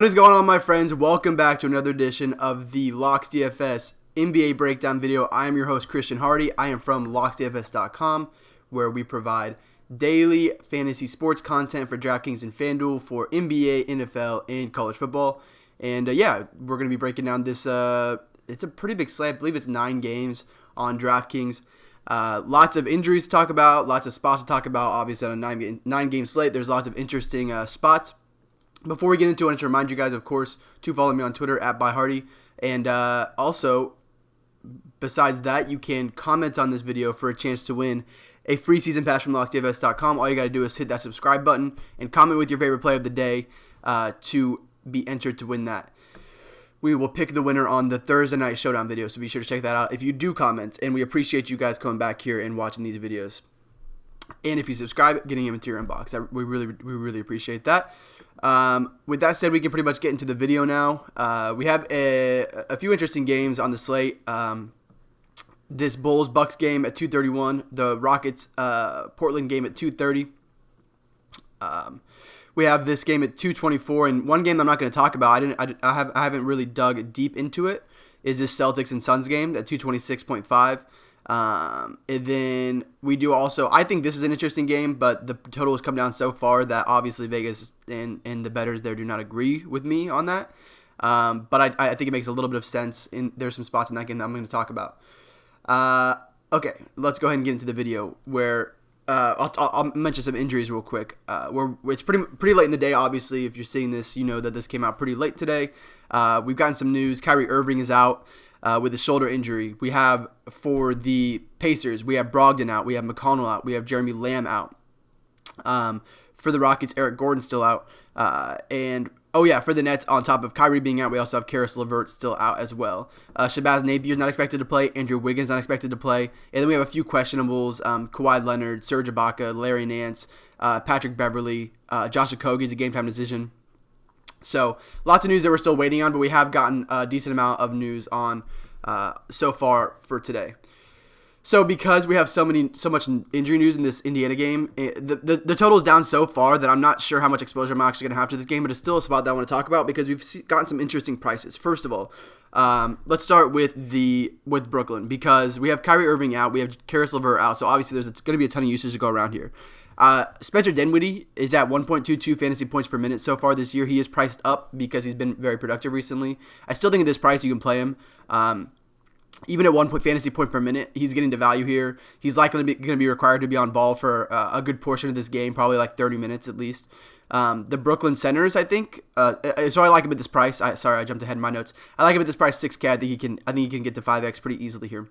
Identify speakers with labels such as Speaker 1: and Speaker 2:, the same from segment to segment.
Speaker 1: What is going on, my friends? Welcome back to another edition of the Locks DFS NBA breakdown video. I am your host, Christian Hardy. I am from locksdfs.com, where we provide daily fantasy sports content for DraftKings and FanDuel for NBA, NFL, and college football. And we're going to be breaking down this. It's a pretty big slate. I believe it's 9 games on DraftKings. Lots of injuries to talk about, lots of spots to talk about. Obviously, on a 9-game slate, there's lots of interesting spots. Before we get into it, I want to remind you guys, of course, to follow me on Twitter @byhardy. And also, besides that, you can comment on this video for a chance to win a free season pass from locksdfs.com. All you got to do is hit that subscribe button and comment with your favorite play of the day to be entered to win that. We will pick the winner on the Thursday night showdown video, so be sure to check that out if you do comment. And we appreciate you guys coming back here and watching these videos. And if you subscribe, getting them into your inbox. We really appreciate that. With that said, we can pretty much get into the video now. We have a few interesting games on the slate. This Bulls-Bucks game at 2:31. The Rockets-Portland game at 2:30. We have this game at 2:24, and one game I'm not going to talk about. I haven't really dug deep into it. Is this Celtics and Suns game at 226.5? And then we do also, I think this is an interesting game, but the total has come down so far that obviously Vegas and the bettors there do not agree with me on that. But I think it makes a little bit of sense. There's some spots in that game that I'm going to talk about. Okay, let's go ahead and get into the video where I'll mention some injuries real quick. It's pretty late in the day. Obviously, if you're seeing this, you know that this came out pretty late today. We've gotten some news. Kyrie Irving is out with a shoulder injury. We have, for the Pacers, we have Brogdon out. We have McConnell out. We have Jeremy Lamb out. For the Rockets, Eric Gordon's still out. For the Nets, on top of Kyrie being out, we also have Karis LeVert still out as well. Shabazz Napier's not expected to play. Andrew Wiggins not expected to play. And then we have a few questionables. Kawhi Leonard, Serge Ibaka, Larry Nance, Patrick Beverley, Josh Okogie's a game-time decision. So lots of news that we're still waiting on, but we have gotten a decent amount of news on so far for today. So because we have so much injury news in this Indiana game, the total is down so far that I'm not sure how much exposure I'm actually going to have to this game, but it's still a spot that I want to talk about because we've gotten some interesting prices. First of all, let's start with Brooklyn because we have Kyrie Irving out, we have Karis LeVert out, so obviously there's going to be a ton of usage to go around here. Spencer Dinwiddie is at 1.22 fantasy points per minute so far this year. He is priced up because he's been very productive recently. I still think at this price you can play him. Even at 1 fantasy point per minute, he's getting to value here. He's likely going to be required to be on ball for a good portion of this game, probably like 30 minutes at least. The Brooklyn centers, I think. So I like him at this price. I jumped ahead in my notes. I like him at this price, 6K. I think he can get to 5X pretty easily here.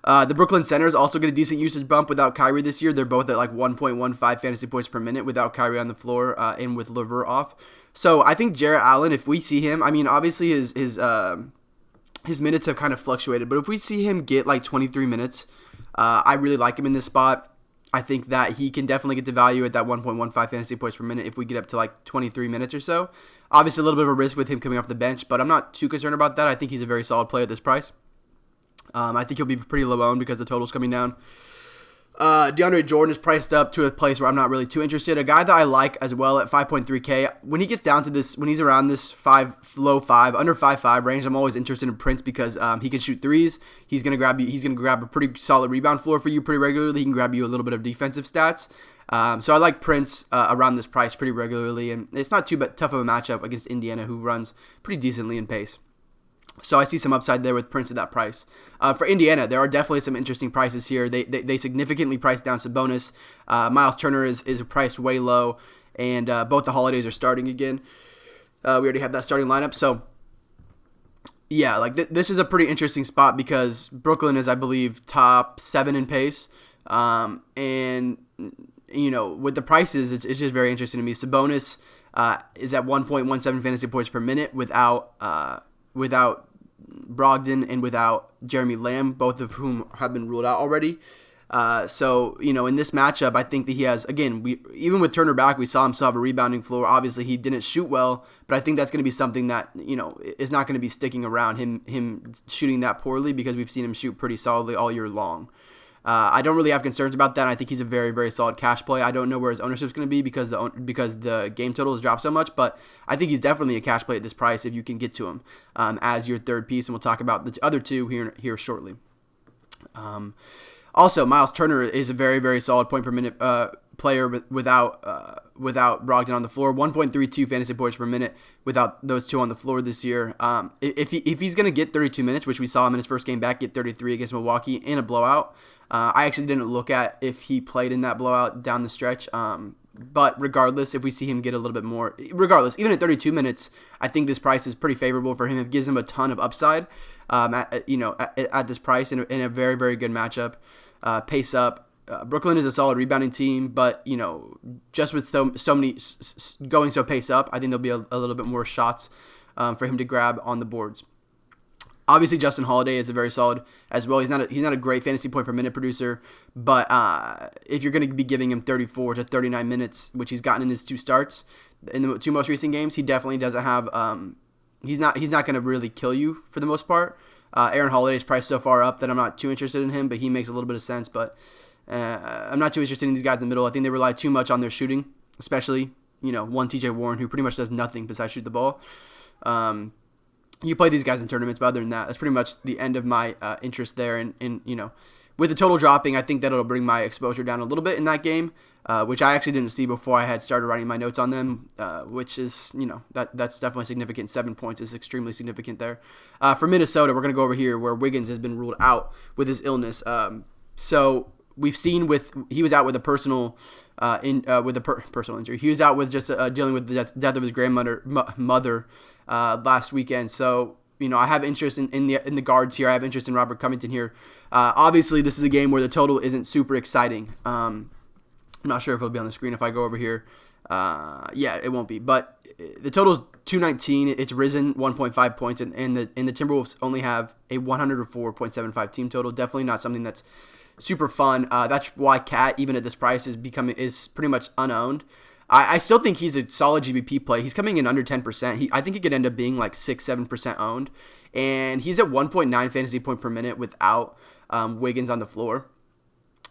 Speaker 1: The Brooklyn centers also get a decent usage bump without Kyrie this year. They're both at like 1.15 fantasy points per minute without Kyrie on the floor and with LeVert off. So I think Jarrett Allen, if we see him, I mean, obviously his minutes have kind of fluctuated, but if we see him get like 23 minutes, I really like him in this spot. I think that he can definitely get the value at that 1.15 fantasy points per minute if we get up to like 23 minutes or so. Obviously a little bit of a risk with him coming off the bench, but I'm not too concerned about that. I think he's a very solid play at this price. I think he'll be pretty low owned because the total's coming down. DeAndre Jordan is priced up to a place where I'm not really too interested. A guy that I like as well at 5.3K. When he gets down to this, when he's around this under 5.5 range, I'm always interested in Prince because he can shoot threes. He's gonna grab a pretty solid rebound floor for you pretty regularly. He can grab you a little bit of defensive stats. So I like Prince around this price pretty regularly, and it's not too tough of a matchup against Indiana, who runs pretty decently in pace. So I see some upside there with Prince at that price. For Indiana, there are definitely some interesting prices here. They significantly priced down Sabonis. Miles Turner is priced way low, and both the Holidays are starting again. We already have that starting lineup. So, yeah, like this is a pretty interesting spot because Brooklyn is, I believe, top 7 in pace. And, you know, with the prices, it's just very interesting to me. Sabonis is at 1.17 fantasy points per minute without Brogdon and without Jeremy Lamb, both of whom have been ruled out already. So, you know, in this matchup, I think that he has, again, even with Turner back, we saw him still have a rebounding floor. Obviously, he didn't shoot well, but I think that's going to be something that, you know, is not going to be sticking around, him shooting that poorly, because we've seen him shoot pretty solidly all year long. I don't really have concerns about that. I think he's a very, very solid cash play. I don't know where his ownership is going to be because the game total has dropped so much, but I think he's definitely a cash play at this price if you can get to him as your third piece, and we'll talk about the other two here shortly. Also, Miles Turner is a very, very solid point per minute player without Brogdon on the floor. 1.32 fantasy points per minute without those two on the floor this year. If he's going to get 32 minutes, which we saw him in his first game back get 33 against Milwaukee in a blowout. I actually didn't look at if he played in that blowout down the stretch. But regardless, if we see him get a little bit more, even at 32 minutes, I think this price is pretty favorable for him. It gives him a ton of upside at this price in a very, very good matchup. Pace up. Brooklyn is a solid rebounding team, but just with so many going so pace up, I think there'll be a little bit more shots for him to grab on the boards. Obviously, Justin Holiday is a very solid as well. He's not a great fantasy point per minute producer, but if you're going to be giving him 34 to 39 minutes, which he's gotten in his two starts in the two most recent games, he definitely doesn't have. He's not going to really kill you for the most part. Aaron Holiday's priced so far up that I'm not too interested in him, but he makes a little bit of sense. But I'm not too interested in these guys in the middle. I think they rely too much on their shooting, especially one TJ Warren who pretty much does nothing besides shoot the ball. You play these guys in tournaments, but other than that, that's pretty much the end of my interest there. And with the total dropping, I think that it'll bring my exposure down a little bit in that game, which I actually didn't see before I had started writing my notes on them, which is, that's definitely significant. 7 points is extremely significant there. For Minnesota, we're going to go over here where Wiggins has been ruled out with his illness. So we've seen he was out with a personal personal injury. He was out with just dealing with the death of his mother last weekend. So I have interest in the guards here. I have interest in Robert Covington here. Obviously, this is a game where the total isn't super exciting. I'm not sure if it'll be on the screen if I go over here. Yeah, it won't be. But the total is 219. It's risen 1.5 points, and the Timberwolves only have a 104.75 team total. Definitely not something that's super fun. That's why Cat, even at this price, is pretty much unowned. I still think he's a solid GBP play. He's coming in under 10%. I think he could end up being like 6-7% owned. And he's at 1.9 fantasy point per minute without Wiggins on the floor.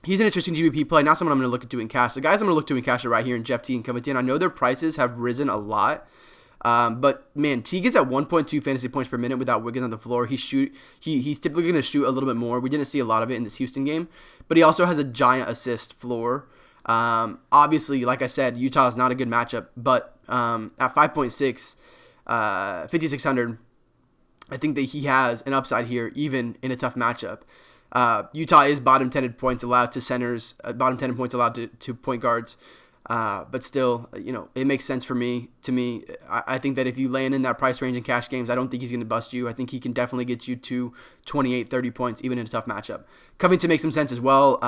Speaker 1: He's an interesting GBP play, not someone I'm going to look at doing cash. The guys I'm going to look to in cash are right here in Jeff T and Covington. I know their prices have risen a lot. But man, Teague is at 1.2 fantasy points per minute without Wiggins on the floor. He's typically going to shoot a little bit more. We didn't see a lot of it in this Houston game, but he also has a giant assist floor. Obviously, like I said, Utah is not a good matchup, but at 5.6, 5,600, I think that he has an upside here, even in a tough matchup. Utah is bottom 10 in points allowed to centers, bottom 10 in points allowed to point guards. But still, it makes sense to me. I think that if you land in that price range in cash games, I don't think he's going to bust you. I think he can definitely get you to 28, 30 points, even in a tough matchup. Covington makes some sense as well.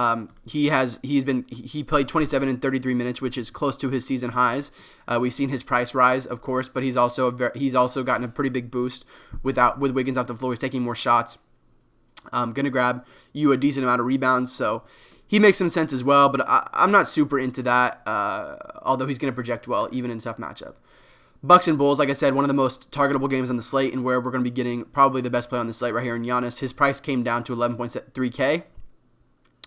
Speaker 1: He played 27 and 33 minutes, which is close to his season highs. We've seen his price rise, of course, but he's also gotten a pretty big boost with Wiggins off the floor. He's taking more shots. Going to grab you a decent amount of rebounds, so he makes some sense as well, but I'm not super into that, although he's going to project well, even in a tough matchup. Bucks and Bulls, like I said, one of the most targetable games on the slate, and where we're going to be getting probably the best play on the slate right here in Giannis. His price came down to 11.3K,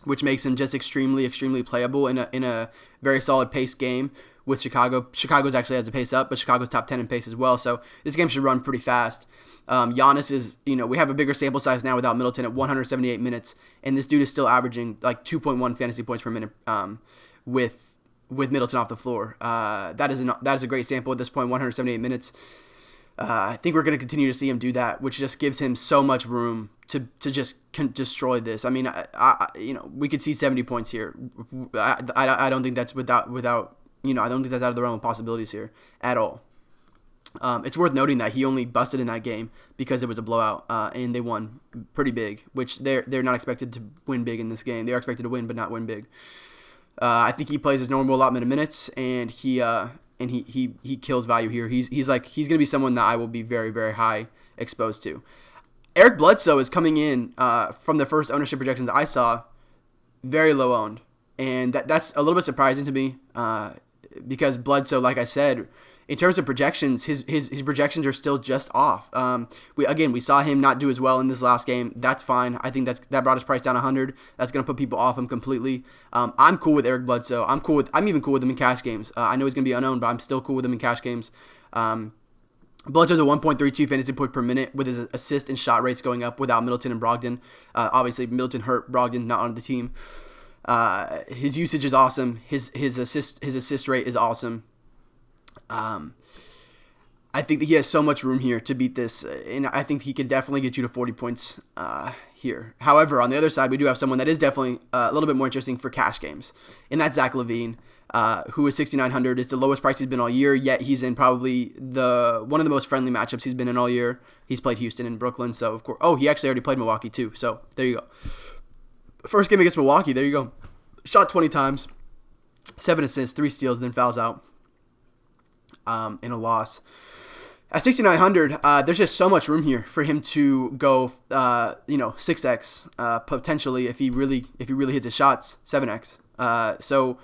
Speaker 1: which makes him just extremely, extremely playable in a very solid pace game with Chicago. Chicago's actually has a pace up, but Chicago's top 10 in pace as well, so this game should run pretty fast. Giannis is, we have a bigger sample size now without Middleton at 178 minutes, and this dude is still averaging like 2.1 fantasy points per minute with Middleton off the floor. That is a great sample at this point, 178 minutes. I think we're going to continue to see him do that, which just gives him so much room to just destroy this. I mean, we could see 70 points here. I don't think that's without. I don't think that's out of the realm of possibilities here at all. It's worth noting that he only busted in that game because it was a blowout, and they won pretty big, which they're not expected to win big in this game. They are expected to win, but not win big. I think he plays his normal allotment of minutes, and he kills value here. He's going to be someone that I will be very, very high exposed to. Eric Bledsoe is coming in from the first ownership projections I saw, very low owned, and that's a little bit surprising to me because Bledsoe, like I said, in terms of projections, his projections are still just off. We saw him not do as well in this last game. That's fine. I think that brought his price down 100. That's going to put people off him completely. I'm cool with Eric Bledsoe. I'm even cool with him in cash games. I know he's going to be unowned, but I'm still cool with him in cash games. Bledsoe's a 1.32 fantasy point per minute with his assist and shot rates going up without Middleton and Brogdon. Obviously, Middleton hurt, Brogdon not on the team. His usage is awesome. His assist rate is awesome. I think that he has so much room here to beat this, and I think he can definitely get you to 40 points here. However, on the other side, we do have someone that is definitely a little bit more interesting for cash games, and that's Zach LaVine, who is 6,900. It's the lowest price he's been all year, yet he's in probably one of the most friendly matchups he's been in all year. He's played Houston and Brooklyn, so of course. Oh, he actually already played Milwaukee too, so there you go. First game against Milwaukee, there you go. Shot 20 times, 7 assists, 3 steals, then fouls out in a loss. At 6,900, there's just so much room here for him to go, 6x potentially if he really hits his shots, 7x. So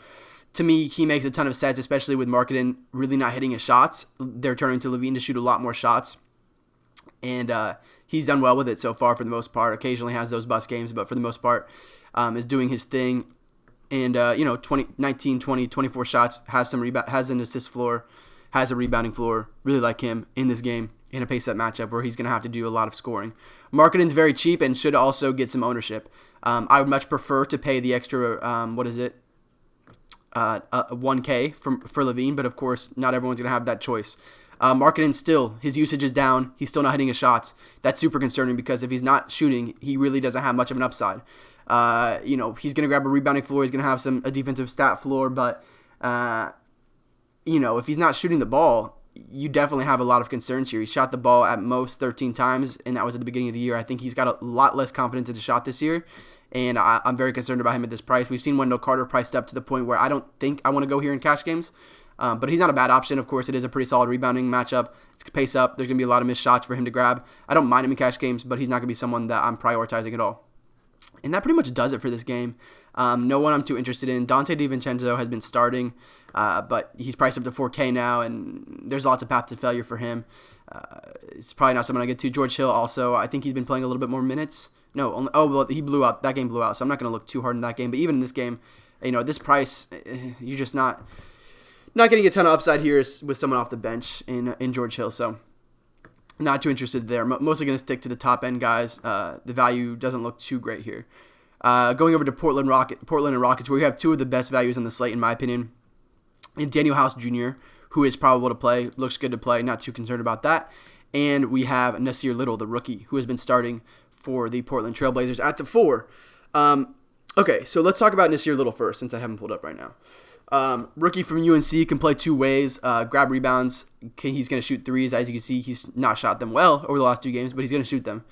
Speaker 1: to me, he makes a ton of sense, especially with Markkanen really not hitting his shots. They're turning to LaVine to shoot a lot more shots, and he's done well with it so far for the most part. Occasionally has those bust games, but for the most part, is doing his thing. And 19, 20, 24 shots, has an assist floor, has a rebounding floor. Really like him in this game in a pace-up matchup where he's going to have to do a lot of scoring. Markkanen's very cheap and should also get some ownership. I would much prefer to pay the extra, 1K for LaVine, but of course, not everyone's going to have that choice. Markkanen still, his usage is down. He's still not hitting his shots. That's super concerning because if he's not shooting, he really doesn't have much of an upside. He's going to grab a rebounding floor. He's going to have a defensive stat floor, but if he's not shooting the ball, you definitely have a lot of concerns here. He shot the ball at most 13 times, and that was at the beginning of the year. I think he's got a lot less confidence in the shot this year, and I'm very concerned about him at this price. We've seen Wendell Carter priced up to the point where I don't think I want to go here in cash games, but he's not a bad option. Of course, it is a pretty solid rebounding matchup. It's pace up. There's going to be a lot of missed shots for him to grab. I don't mind him in cash games, but he's not going to be someone that I'm prioritizing at all. And that pretty much does it for this game. No one I'm too interested in. Dante DiVincenzo has been starting, but he's priced up to 4K now, and there's lots of path to failure for him. It's probably not someone I get to. George Hill also, I think he's been playing a little bit more minutes. He blew out. That game blew out, so I'm not going to look too hard in that game. But even in this game, at this price, you're just not getting a ton of upside here with someone off the bench in George Hill. So not too interested there. Mostly going to stick to the top end guys. The value doesn't look too great here. Going over to Portland and Rockets, where we have two of the best values on the slate, in my opinion. And Daniel House Jr., who is probable to play, looks good to play, not too concerned about that. And we have Nasir Little, the rookie, who has been starting for the Portland Trailblazers at the 4. Okay, so let's talk about Nasir Little first, since I haven't pulled up right now. Rookie from UNC, can play two ways, grab rebounds. He's going to shoot threes. As you can see, he's not shot them well over the last 2 games, but he's going to shoot them.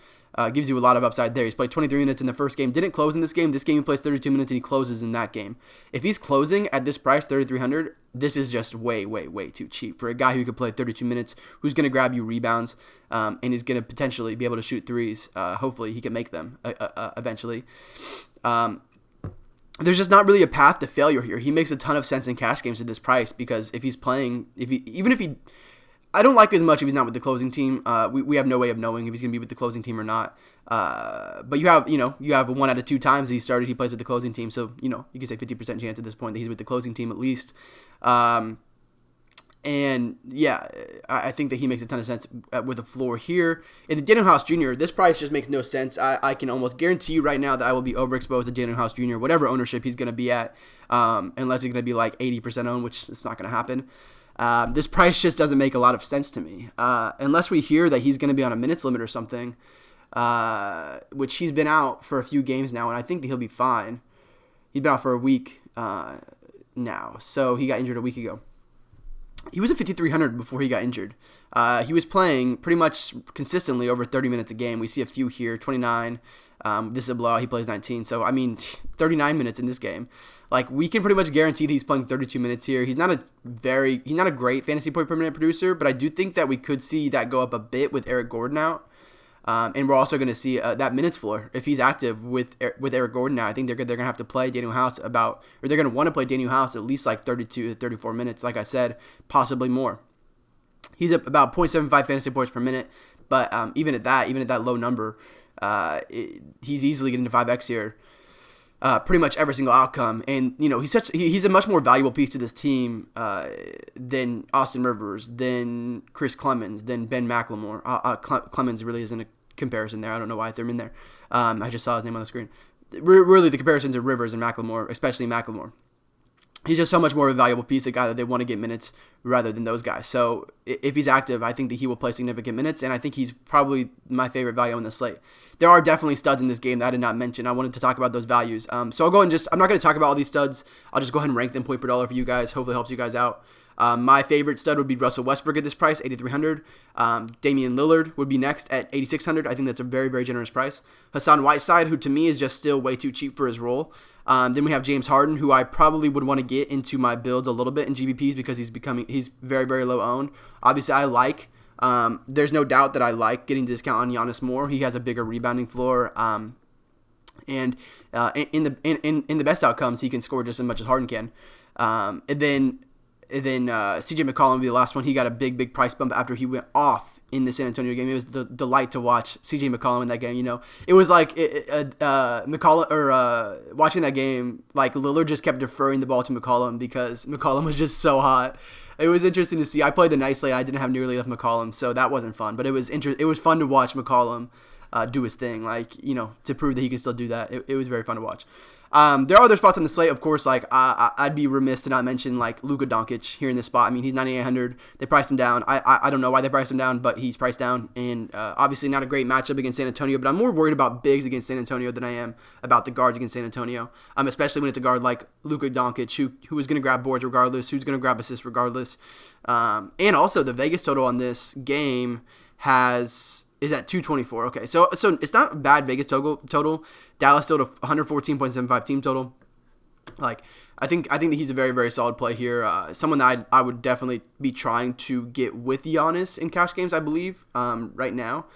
Speaker 1: Gives you a lot of upside there. He's played 23 minutes in the first game. Didn't close in this game. This game he plays 32 minutes and he closes in that game. If he's closing at this price, 3,300, this is just way, way, way too cheap for a guy who could play 32 minutes, who's going to grab you rebounds, and is going to potentially be able to shoot threes. Hopefully he can make them eventually. There's just not really a path to failure here. He makes a ton of sense in cash games at this price because if he's playing, I don't like it as much if he's not with the closing team. We have no way of knowing if he's going to be with the closing team or not. But you have 1 out of 2 times that he started, he plays with the closing team. So, you can say 50% chance at this point that he's with the closing team at least. And yeah, I think that he makes a ton of sense with a floor here. And the Daniel House Jr., this price just makes no sense. I can almost guarantee you right now that I will be overexposed to Daniel House Jr., whatever ownership he's going to be at, unless he's going to be like 80% owned, which is not going to happen. This price just doesn't make a lot of sense to me. Unless we hear that he's going to be on a minutes limit or something, which he's been out for a few games now, and I think that he'll be fine. He's been out for a week now, so he got injured a week ago. He was at 5,300 before he got injured. He was playing pretty much consistently over 30 minutes a game. We see a few here, 29. This is a blowout. He plays 19. So, 39 minutes in this game. Like, we can pretty much guarantee that he's playing 32 minutes here. He's not a great fantasy point per minute producer, but I do think that we could see that go up a bit with Eric Gordon out. And we're also going to see that minutes floor if he's active with Eric Gordon now. I think they're going to have to play Daniel House they're going to want to play Daniel House at least like 32 to 34 minutes, like I said, possibly more. He's at about 0.75 fantasy points per minute, but even at that low number, he's easily getting to 5x here. Pretty much every single outcome, and he's a much more valuable piece to this team than Austin Rivers, than Chris Clemens, than Ben McLemore. Clemens really isn't a comparison there. I don't know why I threw him in there. I just saw his name on the screen. Really, the comparisons are Rivers and McLemore, especially McLemore. He's just so much more of a valuable piece, a guy that they want to get minutes rather than those guys. So if he's active, I think that he will play significant minutes, and I think he's probably my favorite value on the slate. There are definitely studs in this game that I did not mention. I wanted to talk about those values. So I'll go and I'm not going to talk about all these studs. I'll just go ahead and rank them point per dollar for you guys. Hopefully it helps you guys out. My favorite stud would be Russell Westbrook at this price, $8,300. Damian Lillard would be next at $8,600. I think that's a very, very generous price. Hassan Whiteside, who to me is just still way too cheap for his role. Then we have James Harden, who I probably would want to get into my builds a little bit in GBPs because he's very, very low owned. Obviously, there's no doubt that I like getting discount on Giannis more. He has a bigger rebounding floor. And in the best outcomes, he can score just as much as Harden can. And then CJ McCollum would be the last one. He got a big price bump after he went off in the San Antonio game. It was the delight to watch CJ McCollum in that game. It was like McCollum or watching that game. Like Lillard just kept deferring the ball to McCollum because McCollum was just so hot. It was interesting to see. I played the night slate. I didn't have nearly enough McCollum, so that wasn't fun. But it was fun to watch McCollum do his thing. To prove that he can still do that. It was very fun to watch. There are other spots on the slate, of course. I'd be remiss to not mention Luka Doncic here in this spot. I mean, he's 9,800. They priced him down. I don't know why they priced him down, but he's priced down, and obviously not a great matchup against San Antonio. But I'm more worried about bigs against San Antonio than I am about the guards against San Antonio. Especially when it's a guard like Luka Doncic, who is going to grab boards regardless, who's going to grab assists regardless, and also the Vegas total on this game is at 224. Okay, so it's not a bad Vegas total. Dallas total 114.75 team total. I think that he's a very, very solid play here. Someone that I would definitely be trying to get with Giannis in cash games, I believe, right now.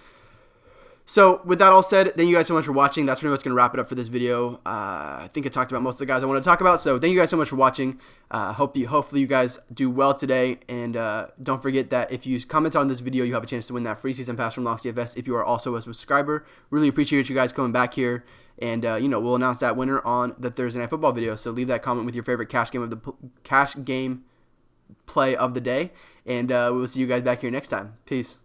Speaker 1: So with that all said, thank you guys so much for watching. That's pretty much going to wrap it up for this video. I think I talked about most of the guys I want to talk about. So thank you guys so much for watching. Hopefully you guys do well today. And don't forget that if you comment on this video, you have a chance to win that free season pass from Locks DFS if you are also a subscriber. Really appreciate you guys coming back here. And we'll announce that winner on the Thursday Night Football video. So leave that comment with your favorite cash game play of the day. And we'll see you guys back here next time. Peace.